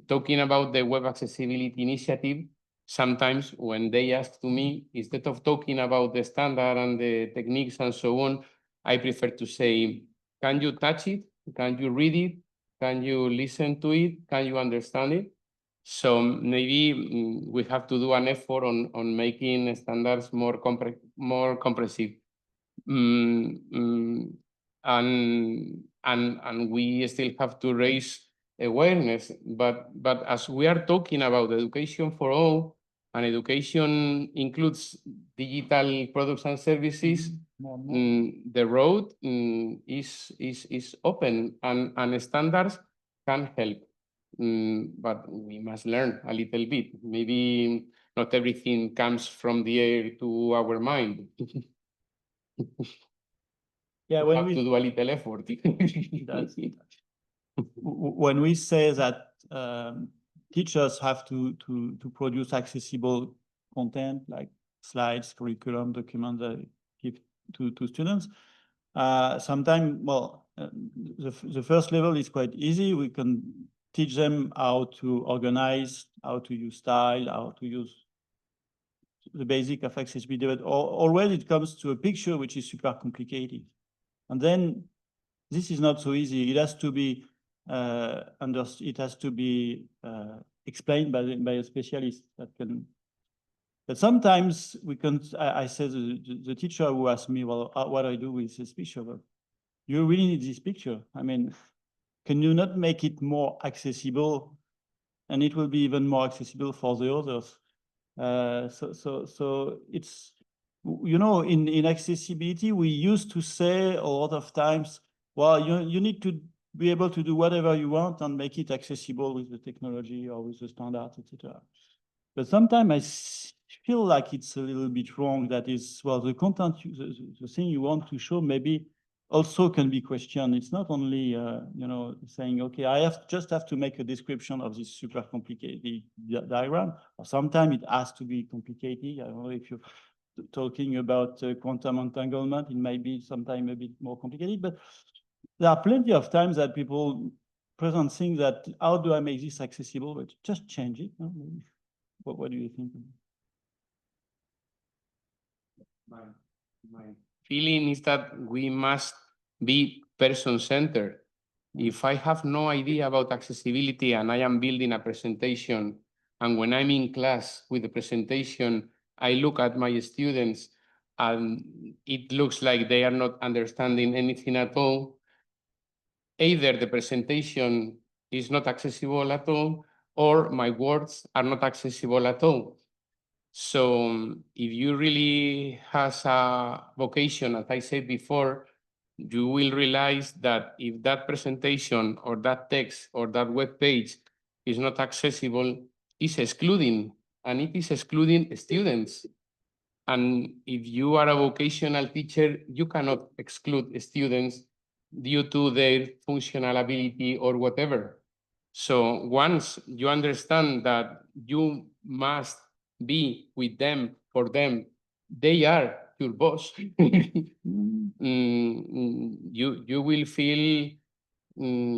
Talking about the Web Accessibility Initiative, sometimes when they ask to me, instead of talking about the standard and the techniques and so on, I prefer to say, can you touch it? Can you read it? Can you listen to it? Can you understand it? So maybe we have to do an effort on making standards more comprehensive. And we still have to raise awareness. But as we are talking about education for all, and education includes digital products and services, the road is open, and standards can help. But we must learn a little bit. Maybe not everything comes from the air to our mind. Yeah, We have to do a little effort. When we say that teachers have to produce accessible content like slides, curriculum, documents that give to students, sometimes, well, the first level is quite easy. We can teach them how to organize, how to use style, how to use the basic of accessibility. But already it comes to a picture which is super complicated. And then this is not so easy. It has to be it has to be explained by a specialist that can. But sometimes we can. I said the teacher who asked me, well, what do I do with this picture? Well, you really need this picture. I mean, can you not make it more accessible, and it will be even more accessible for the others? So it's, you know, in accessibility, we used to say a lot of times, well, you need to be able to do whatever you want and make it accessible with the technology or with the standards, etc. But sometimes I feel like it's a little bit wrong. That is, well, the content, the thing you want to show maybe also can be questioned. It's not only, you know, saying, okay, I just have to make a description of this super complicated diagram, or sometimes it has to be complicated. I don't know if you're talking about quantum entanglement, it might be sometimes a bit more complicated, but there are plenty of times that people present things that, how do I make this accessible? But just change it. No? What do you think? My feeling is that we must be person-centered. If I have no idea about accessibility and I am building a presentation, and when I'm in class with the presentation, I look at my students and it looks like they are not understanding anything at all, either the presentation is not accessible at all, or my words are not accessible at all. So if you really has a vocation, as I said before, you will realize that if that presentation or that text or that web page is not accessible, it's excluding, and it is excluding students. And if you are a vocational teacher, you cannot exclude students due to their functional ability or whatever. So once you understand that you must be with them, for them, they are your boss, you will feel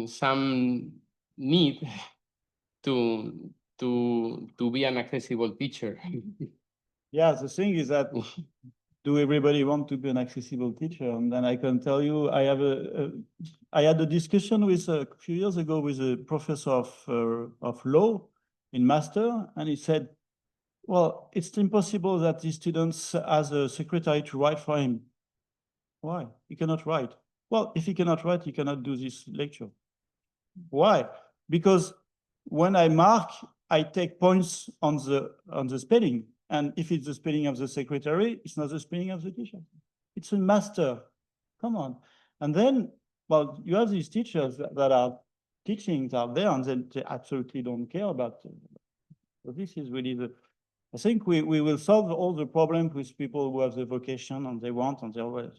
some need to be an accessible teacher. Yeah, the thing is that, do everybody want to be an accessible teacher? And then I can tell you, I had a discussion with a few years ago with a professor of law in master, and he said, well, it's impossible that the students has a secretary to write for him. Why? He cannot write. Well, if he cannot write, he cannot do this lecture. Why? Because when I mark, I take points on the spelling. And if it's the spelling of the secretary, it's not the spelling of the teacher. It's a master. Come on. And then, well, you have these teachers that are teaching out there, and then they absolutely don't care about it. So this is really I think we will solve all the problems with people who have the vocation and they want and they always.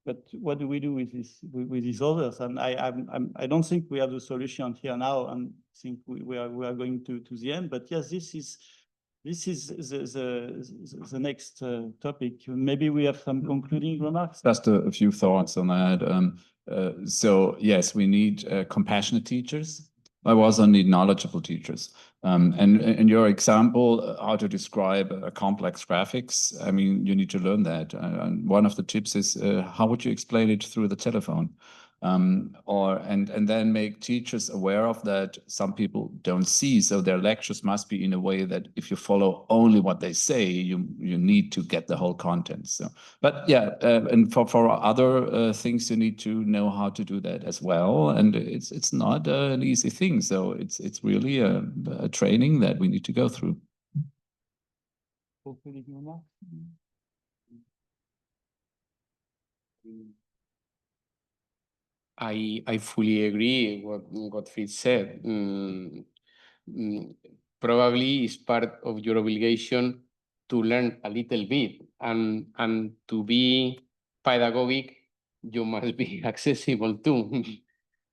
But what do we do with these others? And I don't think we have the solution here now, and I think we are going to the end. But yes, this is the next topic. Maybe we have some concluding remarks. Just a few thoughts on that. So yes, we need compassionate teachers. I also need knowledgeable teachers. And in your example, how to describe complex graphics, I mean, you need to learn that. And one of the tips is, how would you explain it through the telephone? And then make teachers aware of that. Some people don't see, so their lectures must be in a way that if you follow only what they say, you need to get the whole content. So, but yeah, and for other things, you need to know how to do that as well. And it's not an easy thing. So it's really a training that we need to go through. I fully agree what Gottfried said. Probably it's part of your obligation to learn a little bit, and to be pedagogic, you must be accessible too.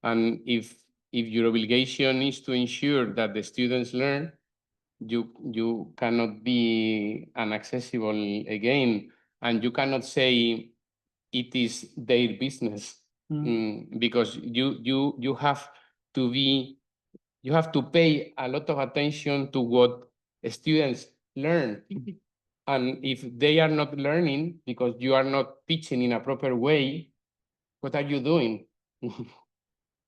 And if your obligation is to ensure that the students learn, you cannot be inaccessible again, and you cannot say it is their business. Because you have to pay a lot of attention to what students learn. And if they are not learning because you are not teaching in a proper way, what are you doing?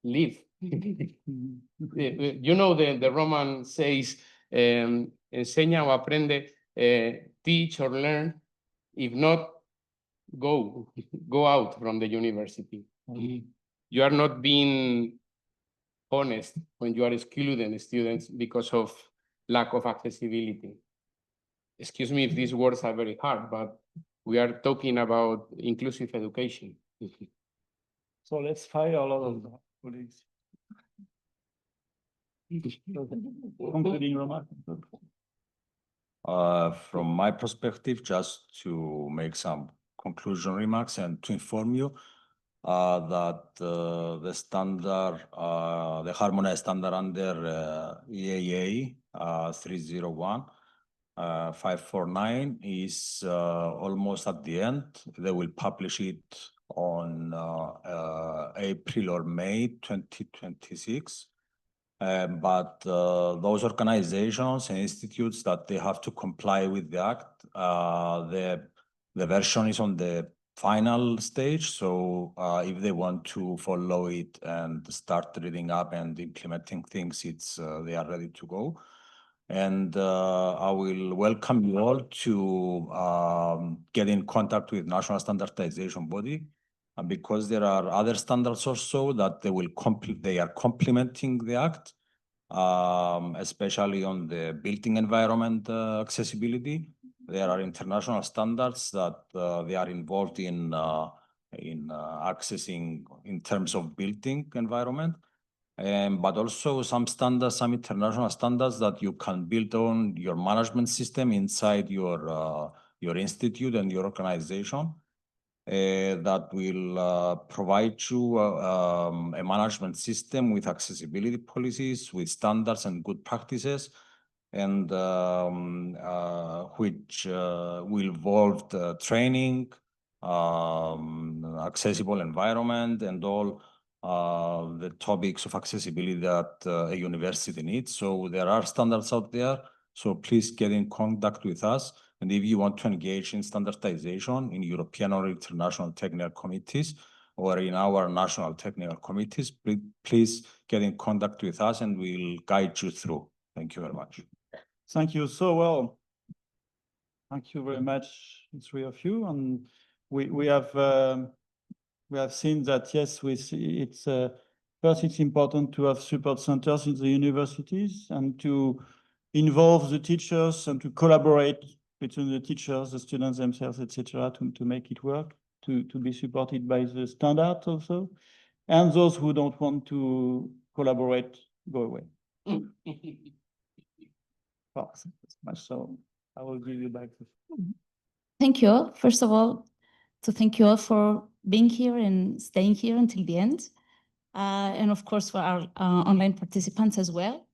Leave. You know, the Roman says, enseña o aprende, teach or learn. If not, go out from the university. You are not being honest when you are excluding students because of lack of accessibility. Excuse me if these words are very hard, but we are talking about inclusive education. So let's fire a lot of colleagues. Concluding remarks. From my perspective, just to make some conclusion remarks and to inform you that the standard, the harmonized standard under EAA 301 549 is almost at the end. They will publish it on April or May 2026. But those organizations and institutes that they have to comply with the act, the version is on the final stage. So if they want to follow it and start reading up and implementing things, they are ready to go. And I will welcome you all to get in contact with National Standardization Body. Because there are other standards also that they are complementing the act, especially on the building environment accessibility. There are international standards that they are involved in accessing in terms of building environment. But also some international standards that you can build on your management system inside your institute and your organization. That will provide you a management system with accessibility policies, with standards and good practices, and which will involve the training, accessible environment, and all the topics of accessibility that a university needs. So there are standards out there. So please get in contact with us. And if you want to engage in standardization in European or international technical committees or in our national technical committees, please get in contact with us and we'll guide you through. Thank you very much. Thank you so well. Thank you very much, the three of you. And we have seen that, yes, first it's important to have support centers in the universities and to involve the teachers and to collaborate between the teachers, the students themselves, etc., to make it work, to be supported by the standard also. And those who don't want to collaborate, go away. Well, so I will give you back. Thank you all. First of all, to thank you all for being here and staying here until the end. And of course, for our online participants as well.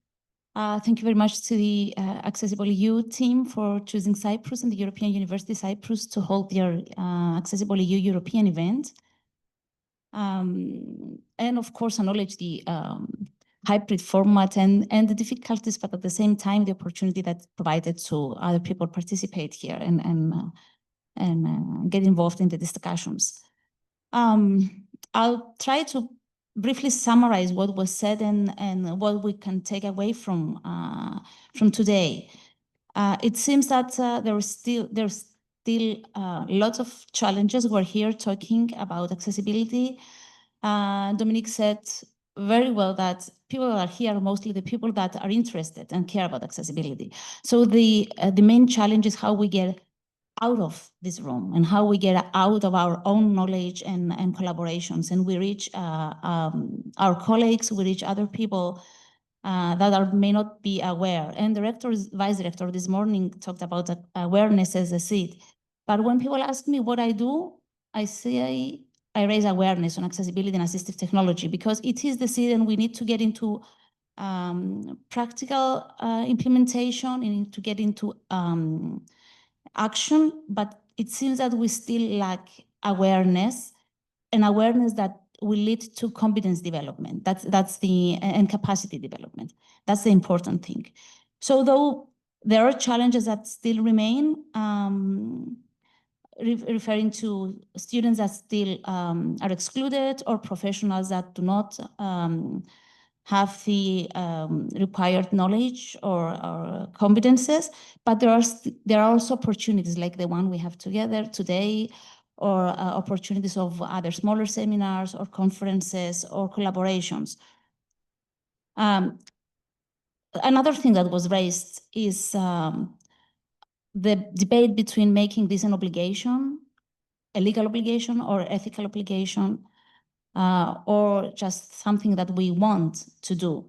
Thank you very much to the AccessibleEU team for choosing Cyprus and the European University Cyprus to hold their AccessibleEU European event. And of course, acknowledge the hybrid format and the difficulties, but at the same time, the opportunity that's provided to other people participate here and get involved in the discussions. I'll try to briefly summarize what was said and what we can take away from today. It seems that there's still lots of challenges. We're here talking about accessibility. Dominique said very well that people that are here are mostly the people that are interested and care about accessibility. So the main challenge is how we get out of this room and how we get out of our own knowledge and collaborations, and we reach our colleagues, we reach other people that may not be aware. And the vice director this morning talked about awareness as a seed. But when people ask me what I do, I say I raise awareness on accessibility and assistive technology, because it is the seed and we need to get into practical implementation and need to get into action. But it seems that we still lack awareness, and awareness that will lead to competence development. That's the and capacity development. That's the important thing. So though there are challenges that still remain, referring to students that still are excluded, or professionals that do not have the required knowledge or competences, but there are also opportunities like the one we have together today, or opportunities of other smaller seminars or conferences or collaborations. Another thing that was raised is the debate between making this an obligation, a legal obligation or ethical obligation, or just something that we want to do.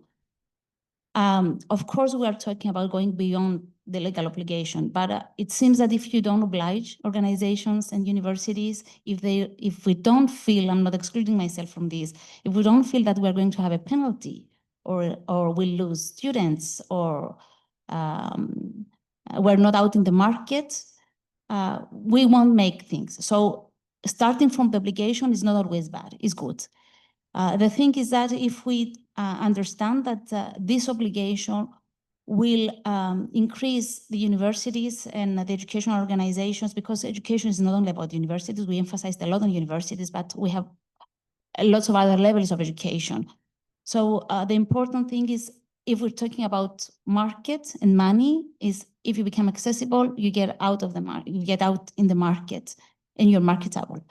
Of course, we are talking about going beyond the legal obligation, but it seems that if you don't oblige organizations and universities, if we don't feel, I'm not excluding myself from this, if we don't feel that we're going to have a penalty, or we lose students, or we're not out in the market, we won't make things. So starting from the obligation is not always bad, it's good. The thing is that if we understand that this obligation will increase the universities and the educational organizations, because education is not only about universities, we emphasized a lot on universities, but we have lots of other levels of education. So the important thing is, if we're talking about market and money, is if you become accessible, you get out of the market, you get out in the market and you're marketable.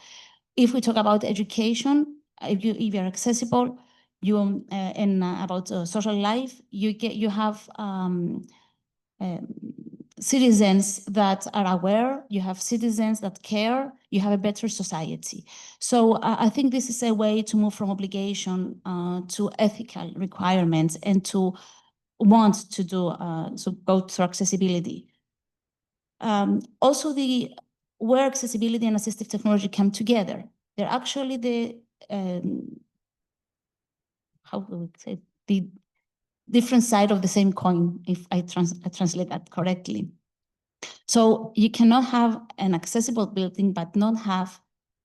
If we talk about education, if you're accessible, you and about social life, you have citizens that are aware, you have citizens that care, you have a better society. So I think this is a way to move from obligation to ethical requirements, and to want to do to go through accessibility. Also, where accessibility and assistive technology come together, they're actually the how would we say, the different side of the same coin, if I translate that correctly. So you cannot have an accessible building but not have,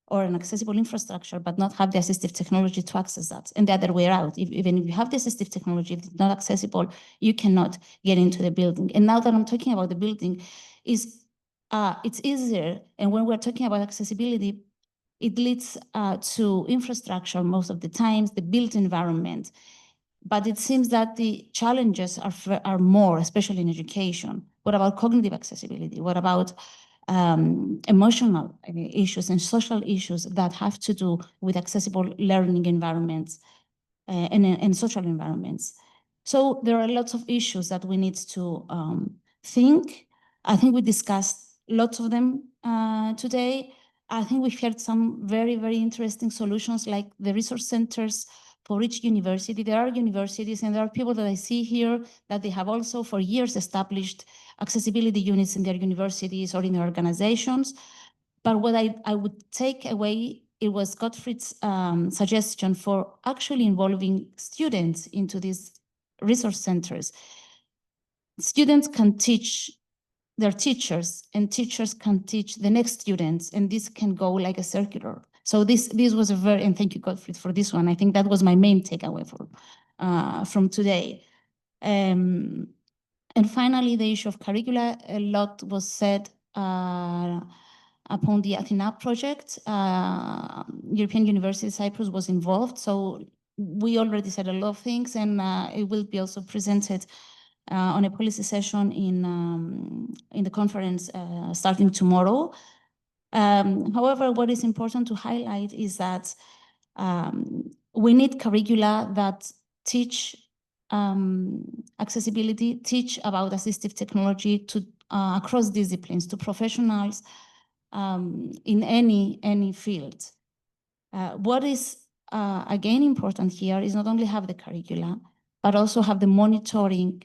or an accessible infrastructure but not have the assistive technology to access that, and the other way around. Even if you have the assistive technology, if it's not accessible, you cannot get into the building. And now that I'm talking about the building, it's easier, and when we're talking about accessibility, it leads to infrastructure most of the times, the built environment. But it seems that the challenges are more, especially in education. What about cognitive accessibility? What about emotional issues and social issues that have to do with accessible learning environments and social environments? So there are lots of issues that we need to think. I think we discussed lots of them today. I think we've heard some very, very interesting solutions, like the resource centers for each university. There are universities and there are people that I see here that they have also for years established accessibility units in their universities or in their organizations. But what I would take away, it was Gottfried's suggestion for actually involving students into these resource centers. Students can teach their teachers, and teachers can teach the next students, and this can go like a circular. So this was a very, and thank you, Gottfried, for this one. I think that was my main takeaway from today. And finally, the issue of curricula, a lot was said upon the Athena project. European University Cyprus was involved, so we already said a lot of things, and it will be also presented on a policy session in the conference starting tomorrow. However, what is important to highlight is that we need curricula that teach accessibility, teach about assistive technology to across disciplines, to professionals in any field. What is again important here is not only have the curricula, but also have the monitoring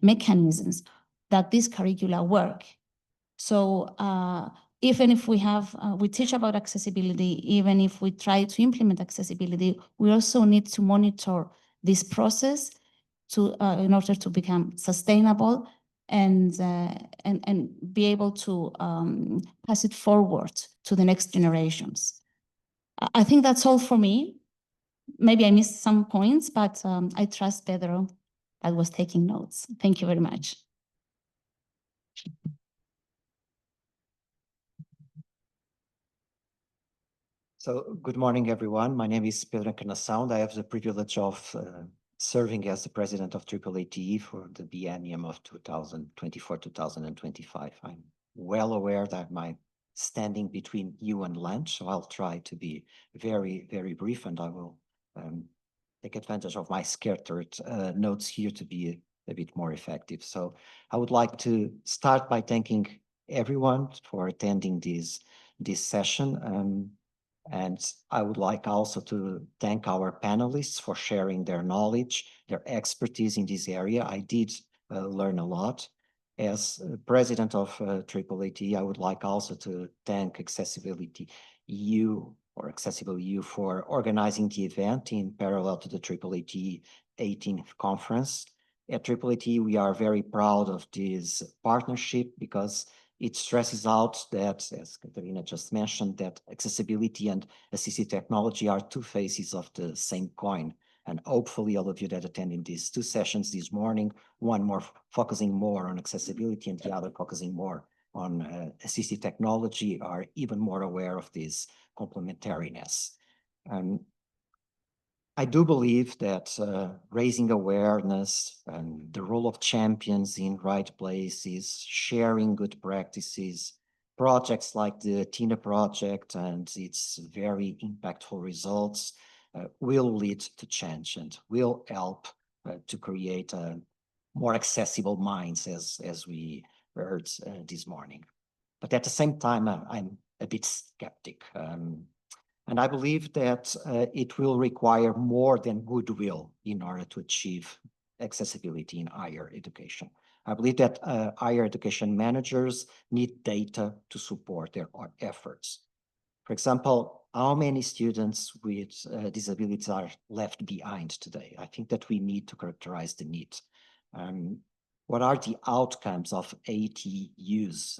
mechanisms that these curricula work. So even if we teach about accessibility, even if we try to implement accessibility, we also need to monitor this process in order to become sustainable and be able to pass it forward to the next generations. I think that's all for me. Maybe I missed some points, but I trust Pedro that was taking notes. Thank you very much. So good morning, everyone. My name is Pedro Encarnação. I have the privilege of serving as the president of AAATE for the biennium of 2024-2025. I'm well aware that I'm standing between you and lunch, so I'll try to be very, very brief, and I will take advantage of my scattered notes here to be a bit more effective. So I would like to start by thanking everyone for attending this session. And I would like also to thank our panelists for sharing their knowledge, their expertise in this area. I did learn a lot. As president of AAATE, I would like also to thank AccessibilEU for organizing the event in parallel to the AAATE 18th conference. At AAATE, we are very proud of this partnership because it stresses out that, as Katarina just mentioned, that accessibility and assistive technology are two faces of the same coin. And hopefully all of you that attended these two sessions this morning, one more focusing more on accessibility and the other focusing more on assistive technology, are even more aware of this complementariness. I do believe that raising awareness and the role of champions in right places, sharing good practices, projects like the Athena project and its very impactful results will lead to change and will help to create more accessible minds, as we heard this morning. But at the same time, I'm a bit skeptic. And I believe that it will require more than goodwill in order to achieve accessibility in higher education. I believe that higher education managers need data to support their efforts. For example, how many students with disabilities are left behind today? I think that we need to characterize the need. What are the outcomes of ATUs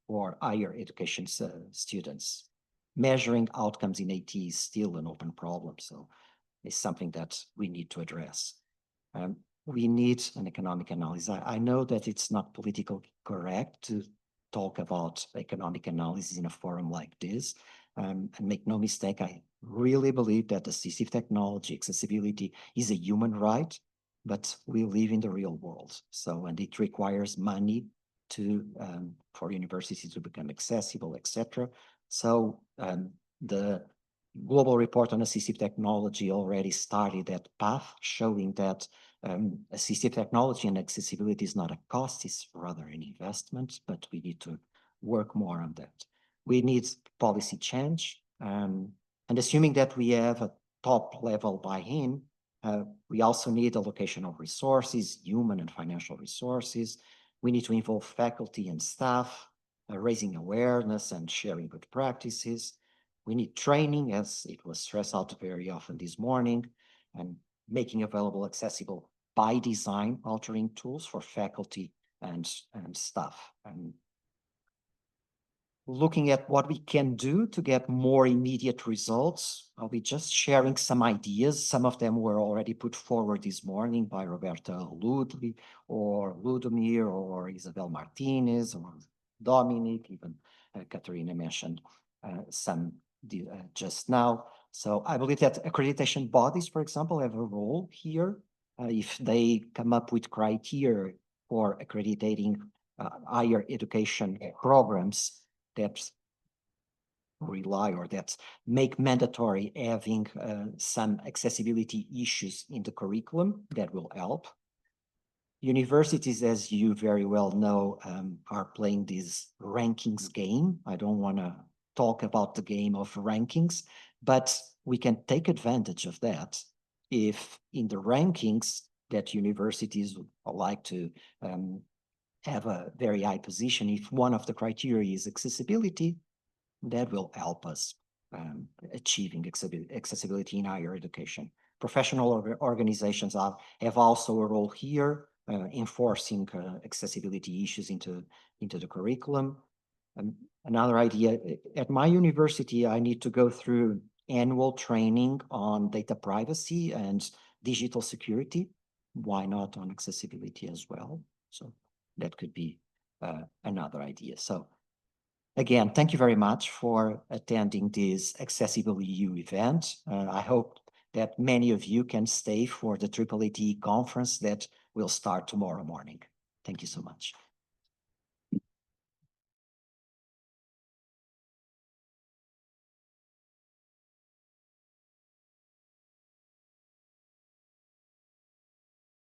for higher education students? Measuring outcomes in AT is still an open problem, so it's something that we need to address. We need an economic analysis. I know that it's not politically correct to talk about economic analysis in a forum like this, and make no mistake, I really believe that assistive technology, accessibility is a human right, but we live in the real world. So, and it requires money to for universities to become accessible, etc. So the global report on assistive technology already started that path, showing that assistive technology and accessibility is not a cost, it's rather an investment, but we need to work more on that. We need policy change, and assuming that we have a top level buy-in, we also need allocation of resources, human and financial resources. We need to involve faculty and staff, raising awareness and sharing good practices. We need training, as it was stressed out very often this morning, and making available accessible by design altering tools for faculty and staff. And looking at what we can do to get more immediate results, I'll be just sharing some ideas. Some of them were already put forward this morning by Roberta Ludwig or Ludomir or Isabel Martinez or Dominic, even Katerina mentioned some just now. So I believe that accreditation bodies, for example, have a role here. If they come up with criteria for accrediting higher education programs that rely or that make mandatory having some accessibility issues in the curriculum, that will help. Universities, as you very well know, are playing this rankings game. I don't want to talk about the game of rankings, but we can take advantage of that if in the rankings that universities would like to have a very high position, if one of the criteria is accessibility, that will help us achieving accessibility in higher education. Professional organizations have also a role here, enforcing accessibility issues into the curriculum. Another idea, at my university, I need to go through annual training on data privacy and digital security. Why not on accessibility as well? So that could be another idea. So again, thank you very much for attending this AccessibleEU event. I hope that many of you can stay for the AAAT conference that will start tomorrow morning. Thank you so much.